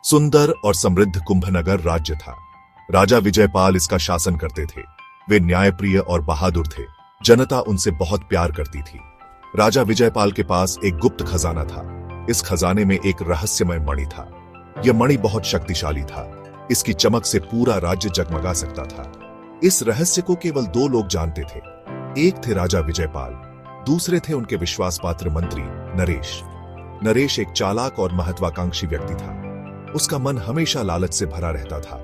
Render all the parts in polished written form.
सुंदर और समृद्ध कुंभनगर राज्य था। राजा विजयपाल इसका शासन करते थे। वे न्यायप्रिय और बहादुर थे। जनता उनसे बहुत प्यार करती थी। राजा विजयपाल के पास एक गुप्त खजाना था। इस खजाने में एक रहस्यमय मणि था। यह मणि बहुत शक्तिशाली था। इसकी चमक से पूरा राज्य जगमगा सकता था। इस रहस्य को केवल दो लोग जानते थे। एक थे राजा विजयपाल, दूसरे थे उनके विश्वासपात्र मंत्री नरेश। नरेश एक चालाक और महत्वाकांक्षी व्यक्ति था। उसका मन हमेशा लालच से भरा रहता था।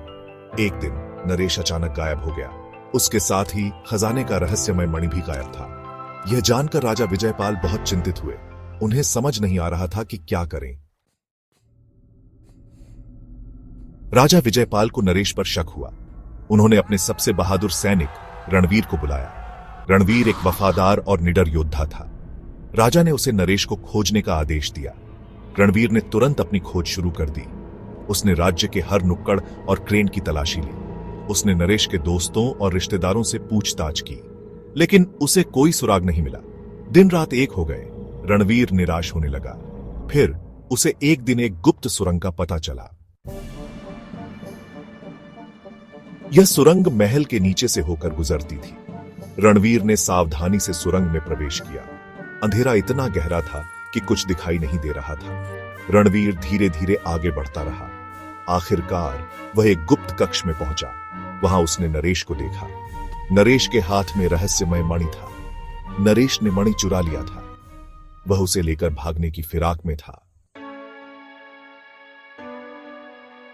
एक दिन नरेश अचानक गायब हो गया। उसके साथ ही खजाने का रहस्यमय मणि भी गायब था। यह जानकर राजा विजयपाल बहुत चिंतित हुए। उन्हें समझ नहीं आ रहा था कि क्या करें। राजा विजयपाल को नरेश पर शक हुआ। उन्होंने अपने सबसे बहादुर सैनिक रणवीर को बुलाया। रणवीर एक वफादार और निडर योद्धा था। राजा ने उसे नरेश को खोजने का आदेश दिया। रणवीर ने तुरंत अपनी खोज शुरू कर दी। उसने राज्य के हर नुक्कड़ और क्रेन की तलाशी ली। उसने नरेश के दोस्तों और रिश्तेदारों से पूछताछ की, लेकिन उसे कोई सुराग नहीं मिला। दिन रात एक हो गए। रणवीर निराश होने लगा। फिर उसे एक दिन एक गुप्त सुरंग का पता चला। यह सुरंग महल के नीचे से होकर गुजरती थी। रणवीर ने सावधानी से सुरंग में प्रवेश किया। अंधेरा इतना गहरा था कि कुछ दिखाई नहीं दे रहा था। रणवीर धीरे धीरे आगे बढ़ता रहा। आखिरकार वह एक गुप्त कक्ष में पहुंचा। वहां उसने नरेश को देखा। नरेश के हाथ में रहस्यमय मणि था। नरेश ने मणि चुरा लिया था। वह उसे लेकर भागने की फिराक में था।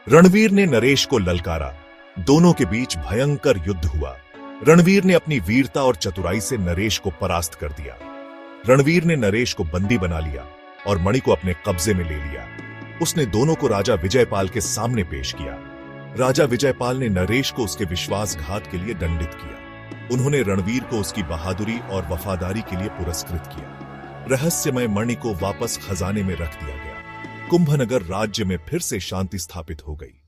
रणवीर ने नरेश को ललकारा। दोनों के बीच भयंकर युद्ध हुआ। रणवीर ने अपनी वीरता और चतुराई से नरेश को परास्त कर दिया। रणवीर ने नरेश को बंदी बना लिया और मणि को अपने कब्जे में ले लिया। उसने दोनों को राजा विजयपाल के सामने पेश किया। राजा विजयपाल ने नरेश को उसके विश्वासघात के लिए दंडित किया। उन्होंने रणवीर को उसकी बहादुरी और वफादारी के लिए पुरस्कृत किया। रहस्यमय मणि को वापस खजाने में रख दिया गया। कुंभनगर राज्य में फिर से शांति स्थापित हो गई।